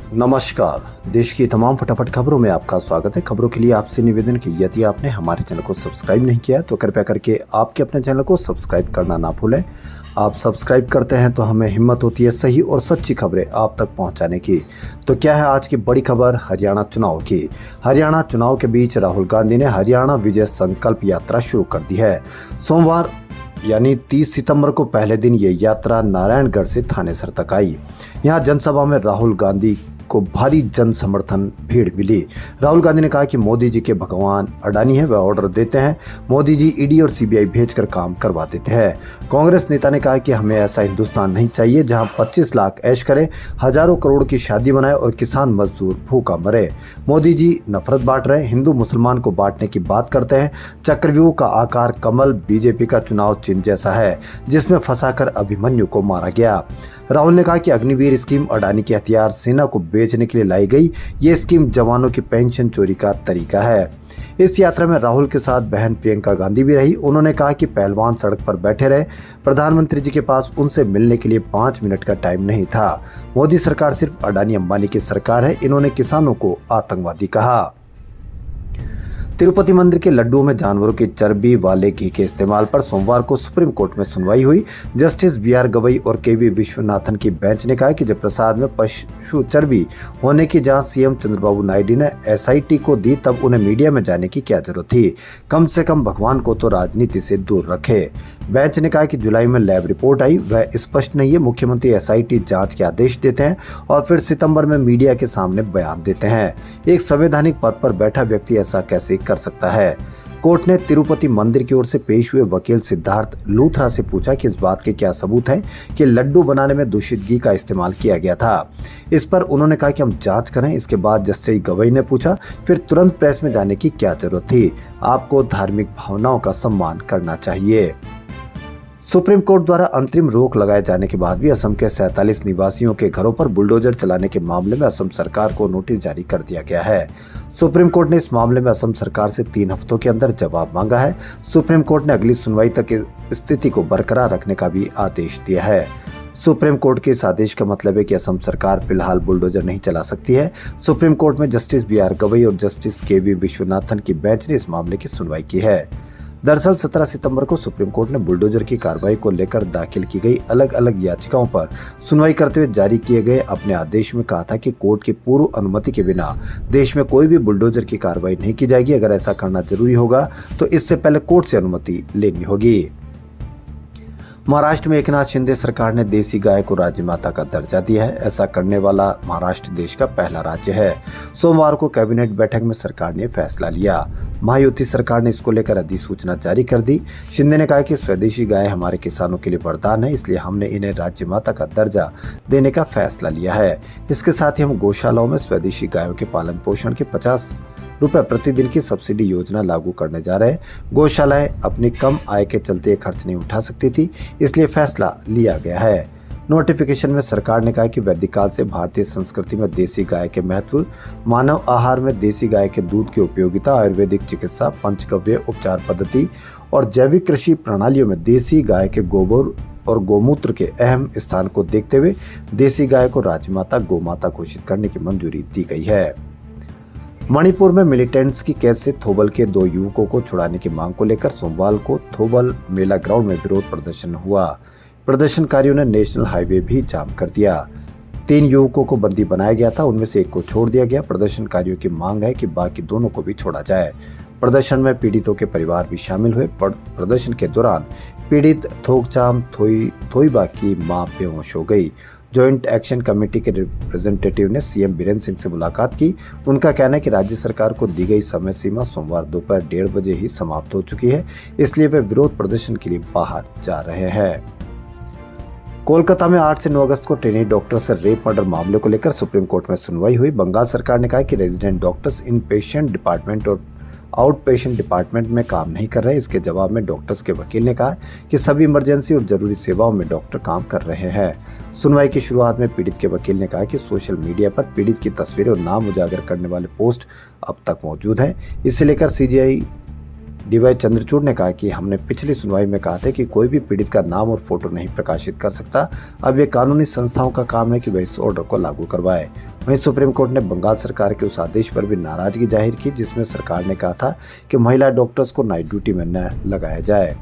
नमस्कार। देश की तमाम फटाफट खबरों में आपका स्वागत है। खबरों के लिए आपसे निवेदन कि यदि आपने हमारे चैनल को सब्सक्राइब नहीं किया तो कृपया करके आपके अपने चैनल को सब्सक्राइब करना ना भूलें। आप सब्सक्राइब करते हैं तो हमें हिम्मत होती है सही और सच्ची खबरें आप तक पहुंचाने की। तो क्या है आज की बड़ी खबर हरियाणा चुनाव की। हरियाणा चुनाव के बीच राहुल गांधी ने हरियाणा विजय संकल्प यात्रा शुरू कर दी है। सोमवार यानी 30 सितंबर को पहले दिन ये यात्रा नारायणगढ़ से थानेसर तक आई। यहाँ जनसभा में राहुल गांधी को भारी जन समर्थन भीड़ मिली। राहुल गांधी ने कहा कि मोदी जी के भगवान अडानी है, वह ऑर्डर देते हैं, मोदी जी ईडी और सीबीआई भेजकर काम करवा देते हैं। कांग्रेस नेता ने कहा कि हमें ऐसा हिंदुस्तान नहीं चाहिए जहां 25 लाख ऐश करे, हजारों करोड़ की शादी बनाए और किसान मजदूर भूखा मरे। मोदी जी नफरत बांट रहे, हिंदू मुसलमान को बांटने की बात करते हैं। चक्रव्यूह का आकार कमल बीजेपी का चुनाव चिन्ह जैसा है जिसमें फंसाकर अभिमन्यु को मारा गया। राहुल ने कहा कि अग्निवीर स्कीम अडानी के हथियार सेना को बेचने के लिए लाई गई। ये स्कीम जवानों की पेंशन चोरी का तरीका है। इस यात्रा में राहुल के साथ बहन प्रियंका गांधी भी रही। उन्होंने कहा कि पहलवान सड़क पर बैठे रहे, प्रधानमंत्री जी के पास उनसे मिलने के लिए 5 मिनट का टाइम नहीं था। मोदी सरकार सिर्फ अडानी अंबानी की सरकार है। इन्होंने किसानों को आतंकवादी कहा। तिरुपति मंदिर के लड्डुओं में जानवरों की चर्बी वाले घी के इस्तेमाल पर सोमवार को सुप्रीम कोर्ट में सुनवाई हुई। जस्टिस बीआर गवई और केवी विश्वनाथन की बेंच ने कहा कि जब प्रसाद में पशु चर्बी होने की जांच सीएम चंद्रबाबू नायडू ने एसआईटी को दी तब उन्हें मीडिया में जाने की क्या जरूरत थी। कम से कम भगवान को तो राजनीति से दूर रखे। बेंच ने कहा कि जुलाई में लैब रिपोर्ट आई, वह स्पष्ट नहीं है। मुख्यमंत्री एसआईटी जांच के आदेश देते हैं और फिर सितंबर में मीडिया के सामने बयान देते हैं। एक संवैधानिक पद पर बैठा व्यक्ति ऐसा कैसे कर सकता है। कोर्ट ने तिरुपति मंदिर की ओर से पेश हुए वकील सिद्धार्थ लूथरा से पूछा कि इस बात के क्या सबूत हैं कि लड्डू बनाने में दूषित घी का इस्तेमाल किया गया था। इस पर उन्होंने कहा कि हम जांच करें। इसके बाद जस्टिस गवई ने पूछा फिर तुरंत प्रेस में जाने की क्या जरूरत थी। आपको धार्मिक भावनाओं का सम्मान करना चाहिए। सुप्रीम कोर्ट द्वारा अंतरिम रोक लगाए जाने के बाद भी असम के 47 निवासियों के घरों पर बुलडोजर चलाने के मामले में असम सरकार को नोटिस जारी कर दिया गया है। सुप्रीम कोर्ट ने इस मामले में असम सरकार से 3 हफ्तों के अंदर जवाब मांगा है। सुप्रीम कोर्ट ने अगली सुनवाई तक स्थिति को बरकरार रखने का भी आदेश दिया है। सुप्रीम कोर्ट के इस आदेश का मतलब है कि असम सरकार फिलहाल बुलडोजर नहीं चला सकती है। सुप्रीम कोर्ट में जस्टिस बीआर गवई और जस्टिस केवी विश्वनाथन की बेंच ने इस मामले की सुनवाई की है। दरअसल 17 सितंबर को सुप्रीम कोर्ट ने बुलडोजर की कार्रवाई को लेकर दाखिल की गई अलग अलग याचिकाओं पर सुनवाई करते हुए जारी किए गए अपने आदेश में कहा था कि कोर्ट की पूर्व अनुमति के बिना देश में कोई भी बुलडोजर की कार्रवाई नहीं की जाएगी। अगर ऐसा करना जरूरी होगा तो इससे पहले कोर्ट से अनुमति लेनी होगी। महाराष्ट्र में एकनाथ शिंदे सरकार ने देसी गाय को राज्य माता का दर्जा दिया है। ऐसा करने वाला महाराष्ट्र देश का पहला राज्य है। सोमवार को कैबिनेट बैठक में सरकार ने फैसला लिया। महायुति सरकार ने इसको लेकर अधिसूचना जारी कर दी। शिंदे ने कहा कि स्वदेशी गाय हमारे किसानों के लिए वरदान है, इसलिए हमने इन्हें राज्य माता का दर्जा देने का फैसला लिया है। इसके साथ ही हम गौशालाओं में स्वदेशी गायों के पालन पोषण के 50 रुपए प्रतिदिन की सब्सिडी योजना लागू करने जा रहे हैं। गौशालाएं अपनी कम आय के चलते खर्च नहीं उठा सकती थी, इसलिए फैसला लिया गया है। नोटिफिकेशन में सरकार ने कहा कि वैदिक काल से भारतीय संस्कृति में देसी गाय के महत्व, मानव आहार में देसी गाय के दूध की उपयोगिता, आयुर्वेदिक चिकित्सा, पंचगव्य उपचार पद्धति और जैविक कृषि प्रणालियों में देसी गाय के गोबर और गोमूत्र के अहम स्थान को देखते हुए देसी गाय को राजमाता गोमाता घोषित करने की मंजूरी दी गई है। मणिपुर में मिलिटेंट्स की कैद से थोबल के 2 युवकों को छुड़ाने की मांग को लेकर सोमवार को थोबल मेला ग्राउंड में विरोध प्रदर्शन हुआ। प्रदर्शनकारियों ने नेशनल हाईवे भी जाम कर दिया। 3 युवकों को बंदी बनाया गया था, उनमें से एक को छोड़ दिया गया। प्रदर्शनकारियों की मांग है कि बाकी दोनों को भी छोड़ा जाए। प्रदर्शन में पीड़ितों के परिवार भी शामिल हुए। प्रदर्शन के दौरान पीड़ित थोकचाम थोईबा की मां बेहोश हो गई। जॉइंट एक्शन कमेटी के रिप्रेजेंटेटिव ने सीएम बीरेंद्र सिंह से मुलाकात की। उनका कहना है कि राज्य सरकार को दी गई समय सीमा सोमवार दोपहर 1:30 बजे ही समाप्त हो चुकी है, इसलिए वे विरोध प्रदर्शन के लिए बाहर जा रहे हैं। कोलकाता में 8 से 9 अगस्त को ट्रेनी डॉक्टर से रेप मर्डर मामले को लेकर सुप्रीम कोर्ट में सुनवाई हुई। बंगाल सरकार ने कहा कि रेजिडेंट डॉक्टर्स इन पेशेंट डिपार्टमेंट और आउट पेशेंट डिपार्टमेंट में काम नहीं कर रहे। इसके जवाब में डॉक्टर्स के वकील ने कहा कि सभी इमरजेंसी और जरूरी सेवाओं में डॉक्टर काम कर रहे हैं। सुनवाई की शुरुआत में पीड़ित के वकील ने कहा कि सोशल मीडिया पर पीड़ित की तस्वीरें और नाम उजागर करने वाले पोस्ट अब तक मौजूद हैं। इसे लेकर सीजीआई डीवाई चंद्रचूड़ ने कहा कि हमने पिछली सुनवाई में कहा था कि कोई भी पीड़ित का नाम और फोटो नहीं प्रकाशित कर सकता। अब ये कानूनी संस्थाओं का काम है कि वह इस ऑर्डर को लागू करवाए। वहीं सुप्रीम कोर्ट ने बंगाल सरकार के उस आदेश पर भी नाराजगी जाहिर की जिसमें सरकार ने कहा था कि महिला डॉक्टर्स को नाइट ड्यूटी में न लगाया जाए।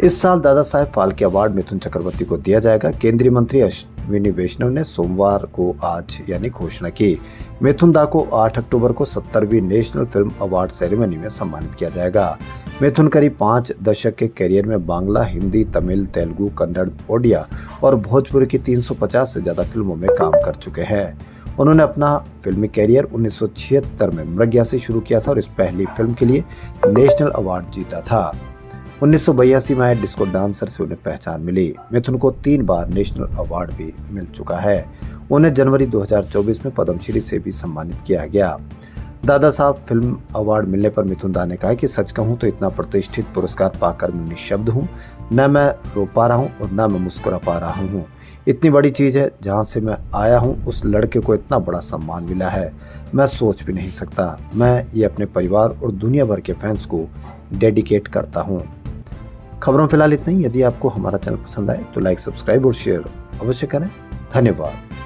इस साल दादा साहेब फाल्के अवार्ड मिथुन चक्रवर्ती को दिया जाएगा। केंद्रीय मंत्री अश्विनी वैष्णव ने सोमवार को आज यानी घोषणा की। मिथुन दा को 8 अक्टूबर को 70वीं नेशनल फिल्म अवार्ड सेरेमनी में सम्मानित किया जाएगा। मिथुन करीब 5 दशक के करियर में बांग्ला, हिंदी, तमिल, तेलुगु, कन्नड़, ओडिया और भोजपुरी की 350 से ज्यादा फिल्मों में काम कर चुके हैं। उन्होंने अपना फिल्मी कैरियर 1976 में मृग्या से शुरू किया था और इस पहली फिल्म के लिए नेशनल अवार्ड जीता था। 1982 में आए डिस्को डांसर से उन्हें पहचान मिली। मिथुन को 3 बार नेशनल अवार्ड भी मिल चुका है। उन्हें जनवरी 2024 में पद्मश्री से भी सम्मानित किया गया। दादा साहब फिल्म अवार्ड मिलने पर मिथुन दा ने कहा कि सच कहूं तो इतना प्रतिष्ठित पुरस्कार पाकर मैं निःशब्द हूं। न मैं रो पा रहा हूं और न मैं मुस्कुरा पा रहा हूं। इतनी बड़ी चीज है, जहां से मैं आया हूं उस लड़के को इतना बड़ा सम्मान मिला है, मैं सोच भी नहीं सकता। मैं ये अपने परिवार और दुनिया भर के फैंस को डेडिकेट करता हूँ। खबरों फिलहाल इतना ही। यदि आपको हमारा चैनल पसंद आए तो लाइक, सब्सक्राइब और शेयर अवश्य करें। धन्यवाद।